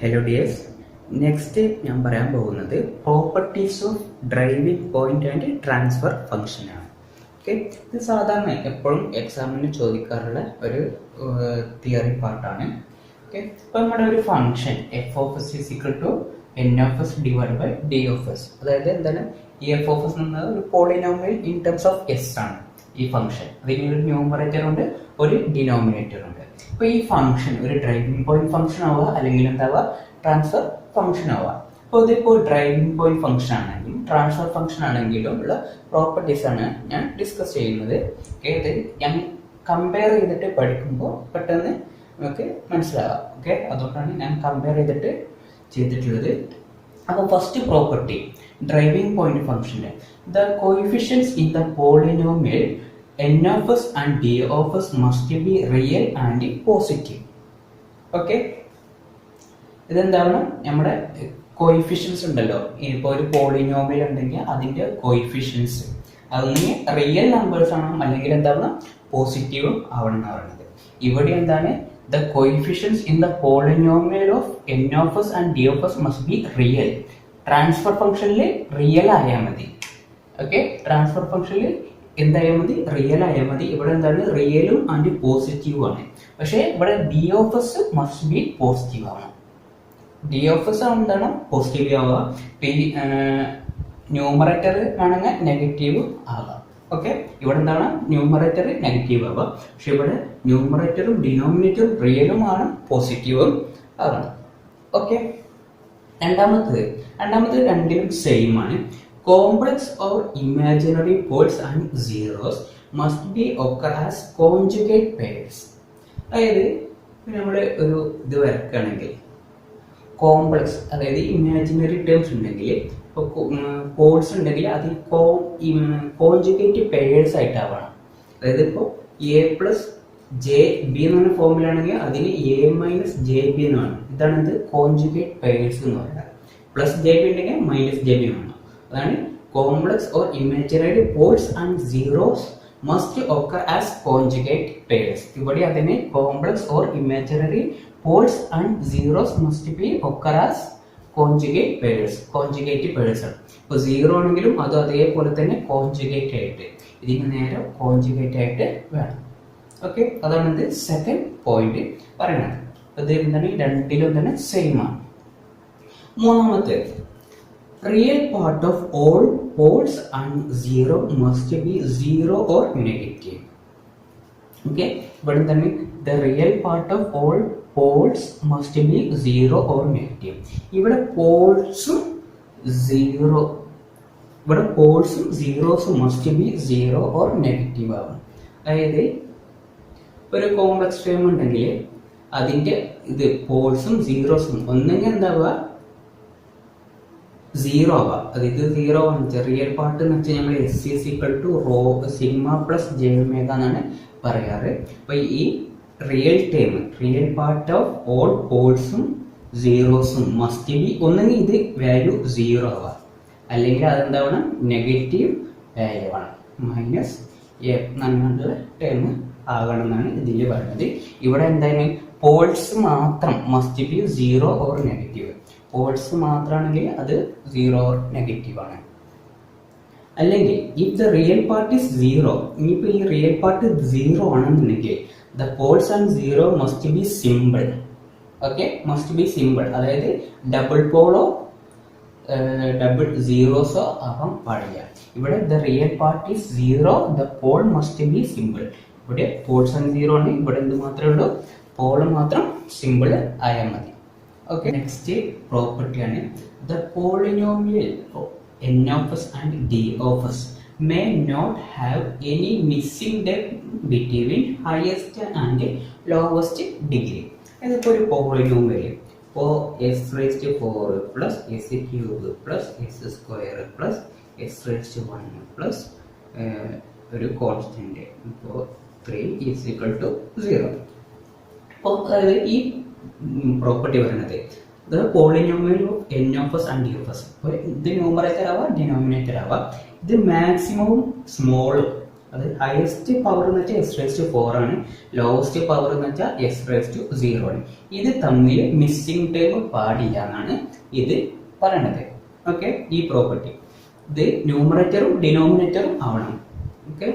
Hello dears, next ഞാൻ പറയാൻ പോകുന്നത് properties of driving point and transfer function ആണ്. ഓക്കെ, ഇത് സാധാരണ എപ്പോഴും എക്സാമിന് ചോദിക്കാറുള്ള ഒരു തിയറി പാർട്ടാണ്. ഓക്കെ, ഇപ്പം നമ്മുടെ ഒരു function F of S is equal to N of S divide by D of S. അതായത് എന്താണ്, ഈ എഫ് ഓഫ് എസ് എന്നത് ഒരു polynomial in terms of S ആണ് ഈ ഫംഗ്ഷൻ. അതിന് ഒരു ന്യൂമറേറ്റർ ഉണ്ട്, ഒരു ഡിനോമിനേറ്റർ ഉണ്ട്. അപ്പോൾ ഈ ഫംഗ്ഷൻ ഒരു ഡ്രൈവിംഗ് പോയിന്റ് ഫംഗ്ഷൻ ആവുക, അല്ലെങ്കിൽ എന്താവുക, ട്രാൻസ്ഫർ ഫംഗ്ഷൻ ആവുക. അപ്പോൾ ഇതിപ്പോൾ ഡ്രൈവിംഗ് പോയിന്റ് ഫംഗ്ഷൻ ആണെങ്കിലും ട്രാൻസ്ഫർ ഫംഗ്ഷൻ ആണെങ്കിലും ഉള്ള പ്രോപ്പർട്ടീസ് ആണ് ഞാൻ ഡിസ്കസ് ചെയ്യുന്നത്. ഇത് ഞാൻ കമ്പയർ ചെയ്തിട്ട് പഠിക്കുമ്പോൾ പെട്ടെന്ന് നമുക്ക് മനസ്സിലാവാം. ഓക്കെ, അതുകൊണ്ടാണ് ഞാൻ കമ്പയർ ചെയ്തിട്ടുള്ളത്. അപ്പോൾ ഫസ്റ്റ് പ്രോപ്പർട്ടി ഡ്രൈവിംഗ് പോയിന്റ് ഫംഗ്ഷന്റെ the coefficients in the polynomial n of s and d of s must be real and positive. Okay, ഇതെന്താണ്, നമ്മുടെ കോഎഫിഷ്യൻസ് ഉണ്ടല്ലോ. ഇപ്പോൾ ഒരു പോളിനോമിയൽ ഉണ്ടെങ്കിൽ അതിന്റെ കോഎഫിഷ്യൻസ് അതൊന്ന് റിയൽ നമ്പേഴ്സ് ആണോ അല്ലെങ്കിൽ എന്താണ് പോസിറ്റീവും ആവണം എന്ന് പറയുന്നത്. ഇവിടെ എന്താണ്, the coefficients in the polynomial of n of s and d of s must be real. Transfer ഫംഗ്ഷനിൽ റിയൽ ആയാൽ മതി. ഓക്കെ, ട്രാൻസ്ഫർ ഫംഗ്ഷനിൽ എന്തായാൽ മതി, റിയൽ ആയാൽ മതി. ഇവിടെ എന്താണ്, റിയലും ആൻഡ് പോസിറ്റീവും ആണ്. പക്ഷേ ഇവിടെ D of S must be positive ആവണം. ഡി ഓഫ് എസ് എന്താണ്, പോസിറ്റീവ് ആവുക. ന്യൂമറേറ്റർ ആണെങ്കിൽ നെഗറ്റീവ് ആവാം. ഓക്കെ, ഇവിടെ എന്താണ്, ന്യൂമറേറ്റർ നെഗറ്റീവ് ആവുക. പക്ഷെ ഇവിടെ ന്യൂമറേറ്ററും ഡിനോമിനേറ്ററും റിയലും ആണ്, പോസിറ്റീവും ആവണം. ഓക്കെ, രണ്ടാമത് രണ്ടിലും സെയിം ആണ്. Complex or imaginary poles and zeros must be occur as conjugate pairs. അതായത് നമ്മൾ ഒരു ഇത് വരക്കുകയാണെങ്കിൽ കോംപ്ലക്സ്, അതായത് ഇമാജിനറി ടേംസ് ഉണ്ടെങ്കിൽ, ഇപ്പോൾ പോൾസ് ഉണ്ടെങ്കിൽ അത് കോൺജുഗേറ്റ് പെയേഴ്സ് ആയിട്ടാവണം. അതായത് ഇപ്പോൾ എ പ്ലസ് ജെ ബി എന്ന് പറഞ്ഞ ഫോമിലാണെങ്കിൽ അതിന് എ മൈനസ് ജെ ബി എന്നാണ്. ഇതാണ് ഇത് കോൺജുഗേറ്റ് പെയേഴ്സ് എന്ന് പറയുന്നത്. പ്ലസ് ജെ ബി ഉണ്ടെങ്കിൽ മൈനസ് ജെ ബി ആണ്. അതാണ് complex or imaginary poles and zeros must occur as conjugate pairs. ഇവിടെ അതിനെ complex or imaginary poles and zeros must be occur as conjugate pairs. Conjugate pairs ആണ്. ഇപ്പോൾ zero ആണെങ്കിലും അത് അതേപോലെ തന്നെ കോൺജുഗേറ്റ് ആയിട്ട്, ഇതിന് നേരെ കോൺജുഗേറ്റ് ആയിട്ട് വേണം. ഓക്കെ, അതാണ് ഇത് സെക്കൻഡ് പോയിന്റ് പറയുന്നത്. ഇത് എന്താണ്, രണ്ടിലും തന്നെ സെയിം ആണ്. മൂന്നാമത്തെ real part of all poles and zero must be zero or negative. Okay, but then the real part of all poles must be zero or negative. ഇവിടെ പോൾസും സീറോ, ഇവിടെ പോൾസും സീറോസും must be zero or negative ആവും. അതായത് ഒരു complex term ഉണ്ടെങ്കിൽ അതിന്റെ ഇത് പോൾസും സീറോസും ഒന്നെങ്കിൽ എന്താവുക, സീറോ ആവാം. അത് ഇത് സീറോ ആണ്. റിയൽ പാർട്ട് എന്ന് വെച്ചാൽ നമ്മൾ S is equal to rho sigma plus j omega എന്നാണ് പറയാറ്. അപ്പൊ ഈ റിയൽ പാർട്ട് ഓഫ് ഓൾ പോൾസും സീറോസും മസ്റ്റ് ബി ഒന്നെങ്കിൽ ഇത് വാല്യൂ സീറോ ആവാം, അല്ലെങ്കിൽ അതെന്താവണം, നെഗറ്റീവ് വാല്യൂ ആണ്. മൈനസ് എ എന്നുള്ള ടേം ആകണം എന്നാണ് ഇതിൽ പറയുന്നത്. ഇവിടെ എന്താണ്, പോൾസ് മാത്രം must be zero or negative. Poles മാത്രമാണെങ്കിൽ അത് സീറോ ഓർ നെഗറ്റീവ് ആണ്. അല്ലെങ്കിൽ if the real part is zero, ഇനിയിപ്പോൾ ഈ റിയൽ പാർട്ട് സീറോ ആണെന്നുണ്ടെങ്കിൽ the poles and zero must be simple. Okay, must be simple. അതായത് ഡബിൾ പോളോ ഡബിൾ സീറോസോ ആവാൻ പാടില്ല. ഇവിടെ the real part is zero, the pole must be simple. ഇവിടെ പോൾസ് ആൻഡ് സീറോ ആണ്. ഇവിടെ എന്ത് മാത്രമേ ഉള്ളൂ, പോൾ മാത്രം സിമ്പിൾ ആയാൽ മതി. ഓക്കെ, നെക്സ്റ്റ് പ്രോപ്പർട്ടി ആണ് the polynomial n of s and d of s may not have any missing depth between highest and lowest degree. ഇതിപ്പോൾ ഒരു പോളിനോമിയൽ, ഇപ്പോൾ S raised 4 plus S cube plus S square plus S raised 1 plus ഒരു constant ഇപ്പോൾ 3 is equal to 0. അപ്പോൾ അതായത് ഈ property പറയുന്നത് ഇത് polynomial of n of s and d of s. ഇത് ന്യൂമറേറ്റർ ആവാം, ഡിനോമിനേറ്റർ ആവാം. ഇത് മാക്സിമവും സ്മോൾ അത് ഹയസ്റ്റ് പവർ എന്ന് വെച്ചാൽ എസ് റേസ് ടു 4 ആണ്, ലോവസ്റ്റ് പവർ എന്ന് വെച്ചാൽ എസ് റേസ് ടു 0 ആണ്. ഇത് തമ്മിൽ മിസ്സിംഗ് ടേം പാടില്ല എന്നാണ് ഇത് പറയണത്. ഓക്കെ, ഈ പ്രോപ്പർട്ടി ഇത് ന്യൂമറേറ്ററും ഡിനോമിനേറ്ററും ആവണം. ഓക്കെ,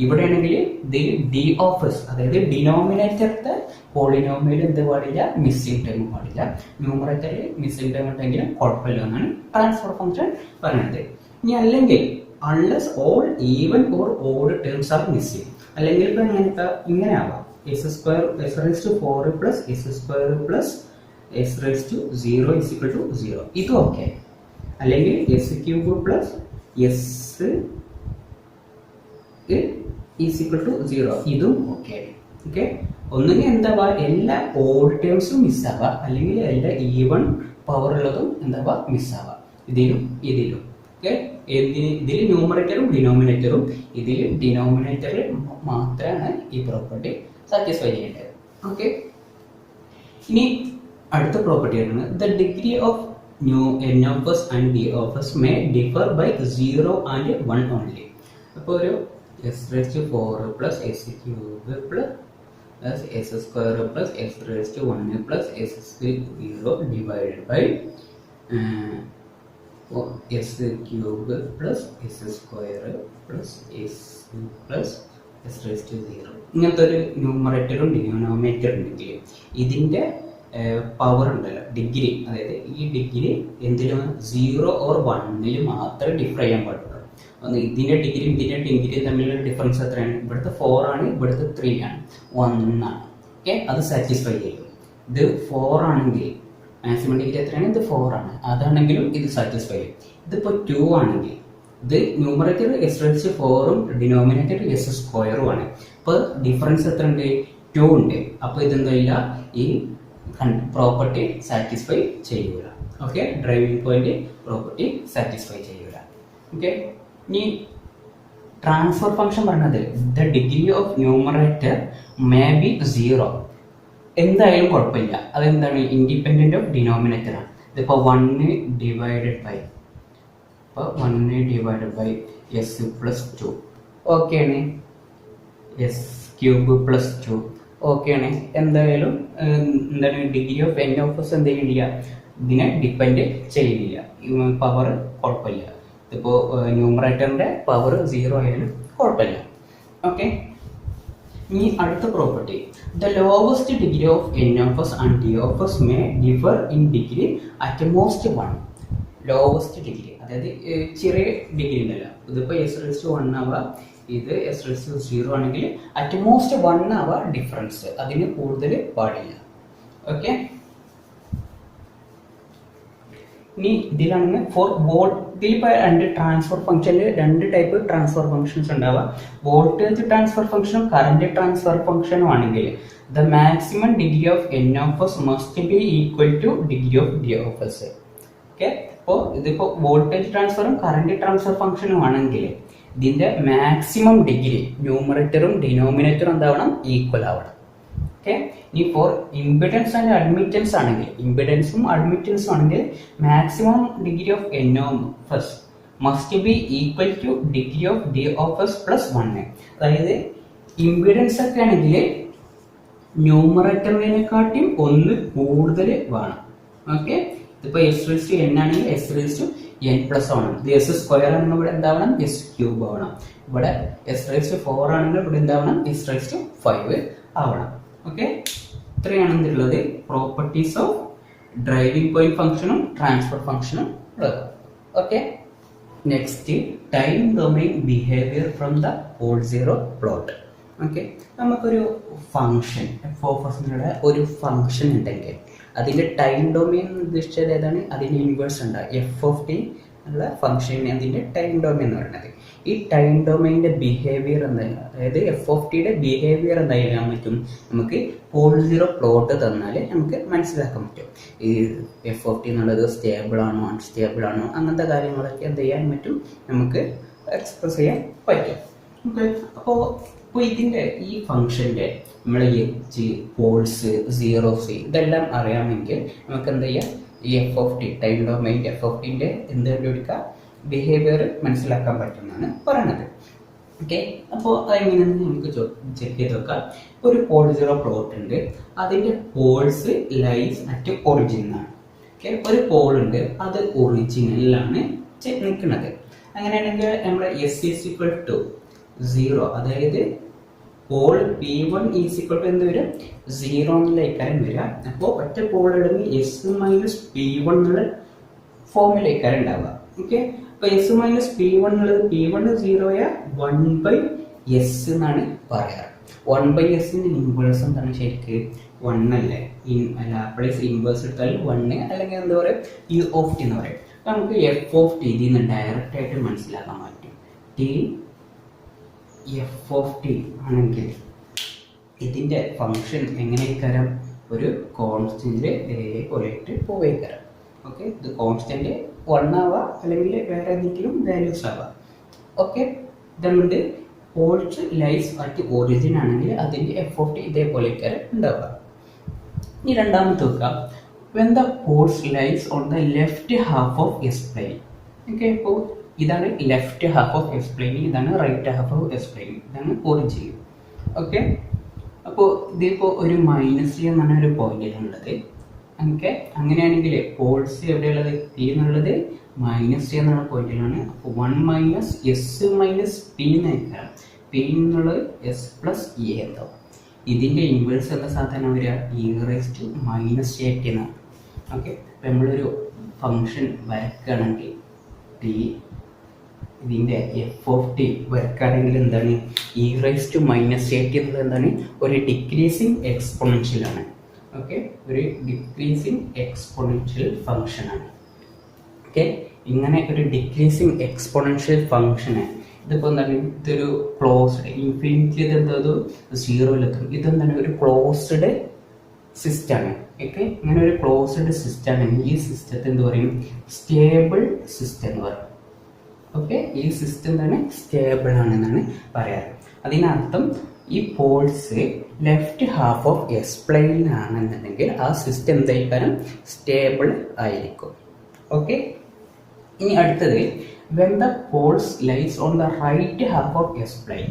ഇവിടെ ആണെങ്കിൽ ഇത് ഡി ഓഫ് എസ്, അതായത് ഡിനോമിനേറ്ററിന്റെ പോളിനോമിയൽ എന്ത് പാടില്ല, മിസ്സിംഗ് ടേം പാടില്ല. ന്യൂമറേറ്ററിൽ മിസ്സിംഗ് ടേം ഉണ്ടെങ്കിലും കുഴപ്പമില്ല എന്നാണ് ട്രാൻസ്ഫർ ഫംഗ്ഷൻ പറയുന്നത്. ഇനി അല്ലെങ്കിൽ unless all even or odd terms are missing, അല്ലെങ്കിൽ ഇപ്പൊ ഇങ്ങനെ ആവാം, s square s raise to 4 plus S square plus s raise to 0 is equal to 0, ഇതും ഓക്കെ. അല്ലെങ്കിൽ s cube plus s is equal to 0, ഇതും okay. Okay, ഒന്നുകിൽ എന്താവാ, എല്ലാ odd ടേംസും മിസ്സാവാം, അല്ലെങ്കിൽ എല്ലാ ഈവൺ പവർ ഉള്ളതും എന്താവാ മിസ്സാവാം, ഇതിലും ഇതിലും. ഓക്കെ, ഇതിൽ ന്യൂമറേറ്ററും ഡിനോമിനേറ്ററും, ഇതിൽ ഡിനോമിനേറ്ററിൽ മാത്രമാണ് ഈ പ്രോപ്പർട്ടി സാറ്റിസ്ഫൈ ചെയ്യേണ്ടത്. ഓക്കെ, ഇനി അടുത്ത പ്രോപ്പർട്ടി ആണ് the degree of n of s and d of s may differ by 0 and 1 only. അപ്പോൾ ഒരു s raised to 4 plus s cube plus s square plus s raised to 1 plus s 0 divided by s cube plus s square plus s raised to 0. ഇങ്ങനത്തെ ഒരു ന്യൂമറേറ്ററും ഡിനോമിനേറ്ററും ഉണ്ടെങ്കിൽ ഇതിൻ്റെ power ഉണ്ടല്ലോ, degree, അതായത് ഈ degree എന്തിലും 0 or 1 മാത്രമേ ഡിഫർ ചെയ്യാൻ പാടുള്ളൂ. ഇതിൻ്റെ ഡിഗ്രിയും ഇതിൻ്റെ ഡിഗ്രിയും തമ്മിലുള്ള ഡിഫറൻസ് എത്രയാണ്? ഇവിടുത്തെ 4 ആണ്, ഇവിടുത്തെ 3 ആണ്, 1 ആണ്. ഓക്കെ, അത് സാറ്റിസ്ഫൈ ചെയ്യും. ഇത് 4 ആണെങ്കിൽ മാക്സിമം ഡിഗ്രി എത്രയാണ്? ഇത് 4 ആണ്, അതാണെങ്കിലും ഇത് സാറ്റിസ്ഫൈ ചെയ്യും. ഇതിപ്പോൾ 2 ആണെങ്കിൽ ഇത് ന്യൂമറേറ്റർ എസ് റേസ് ടു 4ഉം ഡിനോമിനേറ്റർ എസ് സ്ക്വയറും ആണ്. അപ്പോൾ ഡിഫറൻസ് എത്ര ഉണ്ട്? 2 ഉണ്ട്. അപ്പോൾ ഇതെന്തായില്ല, ഈ പ്രോപ്പർട്ടി സാറ്റിസ്ഫൈ ചെയ്യൂല. Okay, driving point property satisfy ചെയ്യൂല. ഓക്കെ, ഇനി ട്രാൻസ്ഫർ ഫംഗ്ഷൻ പറഞ്ഞത് the degree of numerator may be 0, എന്തായാലും കുഴപ്പമില്ല. അതെന്താണ്? ഇൻഡിപെൻഡന്റ് ഓഫ് ഡിനോമിനേറ്റർ ആണ്. ഇതിപ്പോൾ 1 ഡിവൈഡഡ് ബൈ എസ് പ്ലസ് 2 ഓക്കെയാണ്, എസ് ക്യൂബ് പ്ലസ് 2 ഓക്കെയാണ്. എന്തായാലും എന്താണ് degree of n of S എന്ത് ചെയ്യില്ല, ഇതിനെ ഡിപ്പെൻഡ് ചെയ്യില്ല, പവർ കുഴപ്പമില്ല. ഇതിപ്പോൾ ന്യൂമറേറ്ററിന്റെ പവർ 0 ആയാലും കുഴപ്പമില്ല. ഓക്കെ, ഇനി അടുത്ത property the lowest degree of n of S and d of S may differ in degree at most 1. Lowest degree അതായത് ചെറിയ ഡിഗ്രി ഉണ്ടല്ലോ, ഇതിപ്പോൾ എസ് റേസ് ടു 1 ആവാം, ഇത് എസ് റേസ് ടു 0 ആണെങ്കിൽ അറ്റ് മോസ്റ്റ് 1 ആവാം ഡിഫറൻസ്, അതിന് കൂടുതൽ പാടില്ല. ഓക്കെ, ഇനി ഇതിലാണെങ്കിൽ ഫോർ ഇതിലിപ്പോൾ രണ്ട് ട്രാൻസ്ഫർ ഫംഗ്ഷനിൽ 2 ടൈപ്പ് ട്രാൻസ്ഫർ ഫംഗ്ഷൻസ് ഉണ്ടാവുക. വോൾട്ടേജ് ട്രാൻസ്ഫർ ഫംഗ്ഷനും കറന്റ് ട്രാൻസ്ഫർ ഫംഗ്ഷനും ആണെങ്കിൽ the maximum degree of n of S must be equal two degree of d of S. Okay, അപ്പോൾ ഇതിപ്പോൾ വോൾട്ടേജ് ട്രാൻസ്ഫറും കറന്റ് ട്രാൻസ്ഫർ ഫംഗ്ഷനും ആണെങ്കിൽ ഇതിന്റെ മാക്സിമം ഡിഗ്രി ന്യൂമറേറ്ററും ഡിനോമിനേറ്ററും എന്താവണം? ഈക്വൽ ആവണം. ഓക്കെ, ഇനി ഫോർ ഇംപിഡൻസ് ആൻഡ് അഡ്മിറ്റൻസ് ആണെങ്കിൽ, ഇംപിഡൻസും അഡ്മിറ്റൻസും ആണെങ്കിൽ maximum degree of n of S must be equal two degree of d of S plus 1. അതായത് ഇംപിഡൻസ് ഒക്കെ ആണെങ്കിൽ ന്യൂമറേറ്ററിനെക്കാട്ടിയും 1 കൂടുതൽ വേണം. ഓക്കെ, ഇതിപ്പോൾ എസ് റേസ് ടു n ആണെങ്കിൽ s raise to n plus ആണ്. ഇത് എസ് സ്ക്വയർ ആണെങ്കിൽ ഇവിടെ എന്താവണം? എസ് ക്യൂബ് ആവണം. ഇവിടെ എസ് റേസ് ടു 4 ആണെങ്കിൽ ഇവിടെ എന്താവണം? എസ് റേസ് ടു 5 ആവണം. ഓക്കെ, ഇത്രയാണ് എന്തുള്ളത് പ്രോപ്പർട്ടീസ് ഓഫ് ഡ്രൈവിംഗ് പോയിന്റ് ഫംഗ്ഷനും ട്രാൻസ്ഫർ ഫംഗ്ഷനും ഉള്ളത്. Okay, next time domain behaviour from the pole zero plot. Okay, നമുക്കൊരു ഫംഗ്ഷൻ എഫ് ഓഫ് എസിന്റെ ഒരു ഫംഗ്ഷൻ ഉണ്ടെങ്കിൽ അതിന്റെ ടൈം ഡൊമെയിൻ ഉദ്ദേശിച്ചത് ഏതാണ്? അതിന്റെ ഇൻവേഴ്സ് ഉണ്ടാകും എഫ് ഓഫ് ടി ഉള്ള ഫംഗ്ഷൻ, അതിന്റെ ടൈം ഡൊമെയിൻ എന്ന് പറയുന്നത്. ഈ ടൈം ഡൊമെയിൻ്റെ ബിഹേവിയർ എന്തായാലും, അതായത് എഫ് ഓഫ് ടിയുടെ ബിഹേവിയർ എന്തായാലും പറ്റും നമുക്ക് പോൾ സീറോ പ്ലോട്ട് തന്നാൽ നമുക്ക് മനസ്സിലാക്കാൻ പറ്റും. ഈ എഫ് ഓഫ് ടി എന്നുള്ളത് സ്റ്റേബിൾ ആണോ അൺസ്റ്റേബിൾ ആണോ അങ്ങനത്തെ കാര്യങ്ങളൊക്കെ എന്ത് ചെയ്യാൻ പറ്റും, നമുക്ക് എക്സ്പ്രസ് ചെയ്യാൻ പറ്റും. ഓക്കെ, അപ്പോൾ ഇതിൻ്റെ ഈ ഫംഗ്ഷൻ്റെ നമ്മൾ എച്ച്, പോൾസ്, സീറോസ് ഇതെല്ലാം അറിയാമെങ്കിൽ നമുക്ക് എന്ത് ചെയ്യാം, ഈ F of T time domain F of ടിൻ്റെ എന്ത് കണ്ടുപിടിക്കുക, ബിഹേവിയർ മനസ്സിലാക്കാൻ പറ്റുമെന്നാണ് പറയണത്. ഓക്കെ, അപ്പോൾ അതെങ്ങനെയാണെന്ന് നമുക്ക് ചെക്ക് ചെയ്ത് നോക്കാം. ഒരു പോൾ സീറോ പ്ലോട്ട് ഉണ്ട്, അതിന്റെ പോൾസ് ലൈസ് അറ്റ് ഒറിജിൻ ആണ്. ഓക്കെ, ഒരു പോൾ ഉണ്ട്, അത് ഒറിജിനലിലാണ് നിൽക്കുന്നത്. അങ്ങനെയാണെങ്കിൽ നമ്മുടെ എസ് ഈസ് ഈക്വൽ ടു 0, അതായത് Paul P1 is equal to എന്ത് വരും, 0 എന്നിലേക്കാരം വരിക. അപ്പോൾ ഒറ്റ പോൾ ഇടുമ്പോൾ എസ് മൈനസ് P1 എന്നുള്ള ഫോമിലേക്കാരം ഉണ്ടാവുക. ഓക്കെ, അപ്പൊ എസ് മൈനസ് P1 എന്നുള്ളത് P1 0 1/s എന്നാണ് പറയാറ്. 1/s ഇൻവേഴ്സ് എന്താണ് ശരിക്ക് 1 അല്ലേ, ലാപ്ലേസ് ഇൻവേഴ്സ് എടുത്താൽ 1, അല്ലെങ്കിൽ എന്താ പറയുക u ഓഫ് ടി എന്ന് പറയും. അപ്പൊ നമുക്ക് എഫ് ഓഫ് ടി ഇതിൽ നിന്ന് ഡയറക്റ്റ് ആയിട്ട് മനസ്സിലാക്കാൻ പറ്റും. ടി എഫ് ഓഫ് ടി ആണെങ്കിൽ ഇതിന്റെ ഫംഗ്ഷൻ എങ്ങനെയൊക്കെ ഒരു കോൺസ്റ്റന്റ് പോയിട്ട് പോവേക്കാരം. ഓക്കെ, ഇത് കോൺസ്റ്റന്റ് 1 ആവാം, അല്ലെങ്കിൽ വേറെ എന്തെങ്കിലും വാല്യൂസ് ആവാം. ഓക്കെ, ഇതുകൊണ്ട് പോൾസ് ലൈസ് അറ്റ് ഒറിജിൻ ആണെങ്കിൽ അതിന്റെ എഫ് ഓഫ് ടി ഇതേപോലെയൊക്കെ ഉണ്ടാവുക. ഇനി രണ്ടാമത്തെ നോക്കാം, when the poles lies on the left half of S plane. Okay, ഇപ്പോൾ ഇതാണ് left half of S plane, ഇതാണ് right half of S plane, ഇതാണ് ഒറിജിൻ. ഓക്കെ, അപ്പോൾ ഇതിപ്പോൾ ഒരു -c എന്നാണ് ഒരു പോയിന്റിലുള്ളത്. ഓക്കെ, അങ്ങനെയാണെങ്കിൽ പോൾസ് എവിടെയുള്ളത്, പി എന്നുള്ളത് -c എന്നുള്ള പോയിന്റിലാണ്. അപ്പോൾ 1 - s - p എന്നേക്കാം. പി എന്നുള്ളത് s + e എന്താവും. ഇതിന്റെ ഇൻവേഴ്സ് എന്ന സാധനം വരിക e⁻⁻at എന്നാണ്. ഓക്കെ, അപ്പം നമ്മളൊരു ഫംഗ്ഷൻ വരക്കുകയാണെങ്കിൽ ടി ഇതിന്റെ എഫ് ഓഫ് ടി വരക്കുകയാണെങ്കിൽ എന്താണ് e⁻⁻at എന്നുള്ളത് എന്താണ്, ഒരു ഡിക്രീസിങ് എക്സ്പോണൻഷ്യൽ ആണ്. ഓക്കെ, ഒരു ഡിക്രീസിങ് എക്സ്പോണൻഷ്യൽ ഫംഗ്ഷൻ ആണ്. ഓക്കെ, ഇങ്ങനെ ഒരു ഡിക്രീസിങ് എക്സ്പോണൻഷ്യൽ ഫംഗ്ഷന് ഇതിപ്പോൾ എന്താണ്, ഇതൊരു ക്ലോസ്ഡ് ഇൻഫിനിറ്റി, ഇതെന്താ 0-ലെത്തും. ഇതെന്താണ്, ഒരു ക്ലോസ്ഡ് സിസ്റ്റമാണ്. ഓക്കെ, ഇങ്ങനെ ഒരു ക്ലോസ്ഡ് സിസ്റ്റം ആണെങ്കിൽ ഈ സിസ്റ്റത്തെ എന്ത് പറയും, സ്റ്റേബിൾ സിസ്റ്റം എന്ന് പറയും. ഓക്കെ, ഈ സിസ്റ്റം തന്നെ സ്റ്റേബിൾ ആണെന്നാണ് പറയാറ്. അതിനർത്ഥം ഈ poles left half of S പ്ലെയിനിലാണെന്നുണ്ടെങ്കിൽ ആ സിസ്റ്റം എന്തായിരിക്കും, സ്റ്റേബിൾ ആയിരിക്കും. ഓക്കെ, ഇനി അടുത്തത് when the poles lies on the right half of S plane.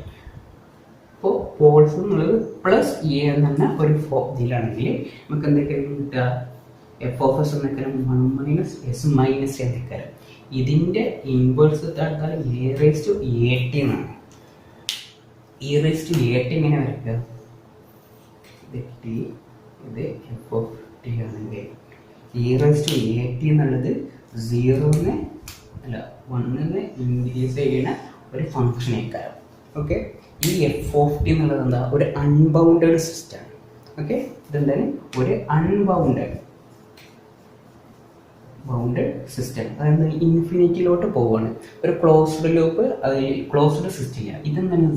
ഇപ്പോൾ പോൾസ് എന്നുള്ളത് പ്ലസ് എ എന്ന ഒരു ഇതിലാണെങ്കിൽ നമുക്ക് എന്തൊക്കെയാണ് കിട്ടുക, എഫ് ഓഫ് എസ് എന്നൊക്കെ 1 - s - എന്നൊക്കെ. ഇതിന്റെ ഇൻവേഴ്സ് എടുത്താൽ e⁻at എന്നാണ്. e⁻at എങ്ങനെ വരയ്ക്കുക, ഇത് എഫ് ഓഫ് ടി ആണെങ്കിൽ e⁻at എന്നുള്ളത് 0-നെ അല്ല 1-നെ ഇൻക്രീസ് ചെയ്യുന്ന ഒരു ഫംഗ്ഷൻ ആയിരിക്കും. ഓക്കെ, ഈ എഫ് ഓഫ് ടി എന്നുള്ളത് എന്താ, ഒരു അൺബൗണ്ടഡ് സിസ്റ്റം ആണ്. ഓക്കെ, ഇതെന്താണ്, ഒരു അൺബൗണ്ടഡ് സിസ്റ്റം, അതായത് ഇൻഫിനിറ്റിയിലോട്ട് പോവുകയാണ്. ഒരു ക്ലോസ്ഡ് ലൂപ്പ്, അത് ക്ലോസ്ഡ് സിസ്റ്റം ഇല്ല. ഇതെന്താണ്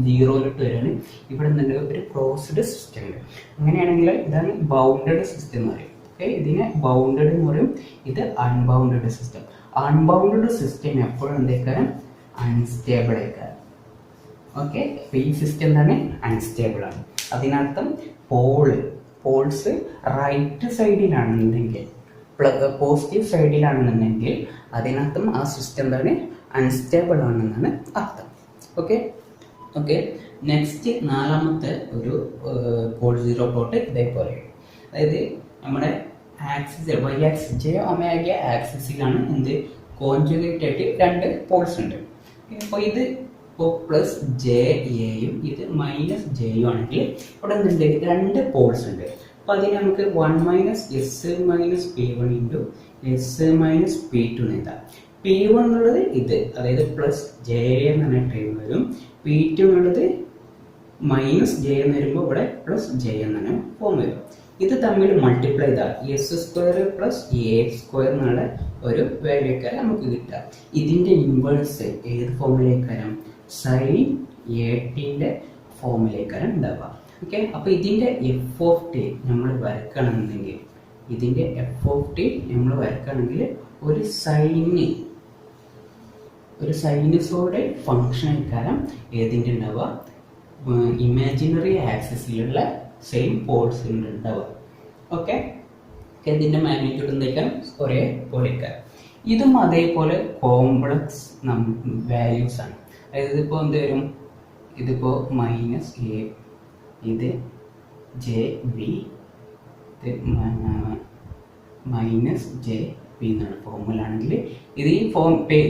0-ലോട്ട് വരികയാണ്. ഇവിടെ എന്തുണ്ട്, ഒരു ക്ലോസ്ഡ് സിസ്റ്റം ഉണ്ട്. അങ്ങനെയാണെങ്കിൽ ഇതാണ് ബൗണ്ടഡ് സിസ്റ്റം എന്ന് പറയും. ഓക്കെ, ഇതിനെ ബൗണ്ടഡ് എന്ന് പറയും, ഇത് അൺബൗണ്ടഡ് സിസ്റ്റം. അൺബൗണ്ടഡ് സിസ്റ്റം എപ്പോഴും എന്തേക്കാരം, അൺസ്റ്റേബിൾ ആയിക്കാരം. ഓക്കെ, ഈ സിസ്റ്റം എന്താണ്, അൺസ്റ്റേബിൾ ആണ്. അതിനർത്ഥം പോൾസ് റൈറ്റ് സൈഡിലാണെന്നുണ്ടെങ്കിൽ, പോസിറ്റീവ് സൈഡിലാണെന്നുണ്ടെങ്കിൽ അതിനർത്ഥം ആ സിസ്റ്റം എന്താണ്, അൺസ്റ്റേബിൾ ആണെന്നാണ് അർത്ഥം. ഓക്കെ, നെക്സ്റ്റ് നാലാമത്തെ ഒരു പോൾ സീറോ പ്ലോട്ട് ഇതേപോലെ, അതായത് നമ്മുടെ ആക്സിസ് y ആക്സിസ് j⍵ ആക്സിസിലാണ് എന്ത് കോൺജുഗേറ്റ് ആയിട്ട് 2 പോൾസ് ഉണ്ട്. അപ്പോൾ ഇത് ഇപ്പോൾ പ്ലസ് j-യും ഇത് -j-യും ആണെങ്കിൽ ഇവിടെ എന്തുണ്ട്, 2 പോൾസ് ഉണ്ട്. അപ്പോൾ അതിന് നമുക്ക് 1 - s - p1 × s - p2 എഴുതാം. p1 എന്നുള്ളത് ഇത്, അതായത് പ്ലസ് j എന്ന് ടൈം വരും. p2 എന്നുള്ളത് -j എന്ന് വരുമ്പോൾ ഇവിടെ പ്ലസ് j എന്നാണ് ഫോം വരും. ഇത് തമ്മിൽ മൾട്ടിപ്ലൈ ചെയ്താൽ s² + a² എന്നുള്ള ഒരു വാല്യൂ ആക്കാരം നമുക്ക് കിട്ടുക. ഇതിന്റെ ഇൻവേഴ്സ് ഏത് ഫോമിലേക്കാരം, sin at ഫോമിലേക്കാരം ഉണ്ടാവുക. ഓക്കെ, അപ്പോൾ ഇതിന്റെ എഫ് ഓഫ് ടി നമ്മൾ വരക്കണമെന്നുണ്ടെങ്കിൽ, ഇതിന്റെ എഫ് ഓഫ് ടി നമ്മൾ വരക്കണമെങ്കിൽ ഒരു സൈനുസോയ്ഡൽ ഫംഗ്ഷൻ ആക്കാരം ഏതിൻ്റെ ഉണ്ടാവുക, ഇമാജിനറി ആക്സിസിലുള്ള സെയിം പോൾസ് ഉണ്ടാവുക. ഓക്കെ, ഇതിന്റെ മാഗ്നിറ്റ്യൂഡ് എന്തായിരിക്കാം, ഒരേ പോലെ. ഇതും അതേപോലെ കോംപ്ലക്സ് വാല്യൂസ് ആണ്. അതായത് ഇതിപ്പോൾ എന്ത് വരും, ഇതിപ്പോൾ മൈനസ് എ, ഇത് ജെ ബി, ഇത് മൈനസ് ജെ പി എന്നാണ് ഫോർമുല ആണെങ്കിൽ, ഇത് ഈ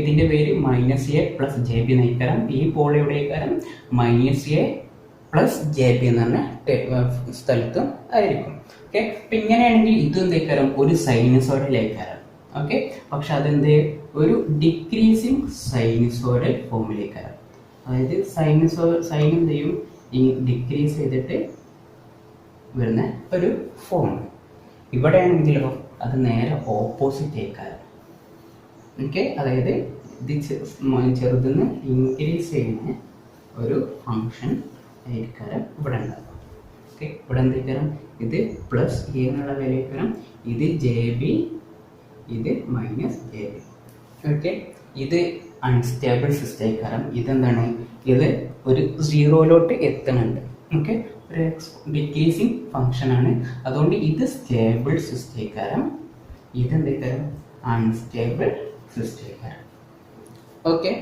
ഇതിൻ്റെ പേര് minus A plus J P നയിക്കാരം, ഈ പോൾ എവിടെയേക്കാരം minus A plus J P എന്ന് പറഞ്ഞ സ്ഥലത്തും ആയിരിക്കും. ഓക്കെ, അപ്പം ഇങ്ങനെയാണെങ്കിൽ ഇത് എന്തേക്കാരം ഒരു സൈനസോയിഡിലേക്കാരം. ഓക്കെ, പക്ഷെ അതെന്ത് ഒരു ഡിക്രീസിങ് സൈനസോയിഡൽ ഫോമിലേക്കാരം. അതായത് സൈൻ എന്ത് ചെയ്യും, ഈ ഡിക്രീസ് ചെയ്തിട്ട് വരുന്ന ഒരു ഫോം. ഇവിടെ ആണെങ്കിലോ അത് നേരെ ഓപ്പോസിറ്റ് ആയിക്കാരം. ഓക്കെ, അതായത് ഇത് ചെറുതിന്ന് ഇൻക്രീസ് ചെയ്യുന്ന ഒരു ഫങ്ഷൻ ആയിരിക്കാരം ഇവിടെ ഉണ്ടാകും. ഓക്കെ, ഇവിടെ എന്തായിക്കാരം ഇത് പ്ലസ് എ എന്നുള്ള വിലയേക്കാരം, ഇത് ജെ ബി, ഇത് മൈനസ് ജെ ബി. ഓക്കെ, ഇത് അൺസ്റ്റേബിൾ സിസ്റ്റം ആയിക്കാരം. ഇതെന്താണ്, ഇത് ഒരു സീറോയിലോട്ട് എത്തുന്നുണ്ട്. ഓക്കെ, ഒരു ഡിക്രീസിങ് ഫങ്ഷൻ ആണ്. അതുകൊണ്ട് ഇത് സ്റ്റേബിൾ സിസ്റ്റം ആയിക്കാരം, ഇതെന്തായിക്കാരം അൺസ്റ്റേബിൾ സിസ്റ്റം ആയിക്കാരം. ഓക്കെ.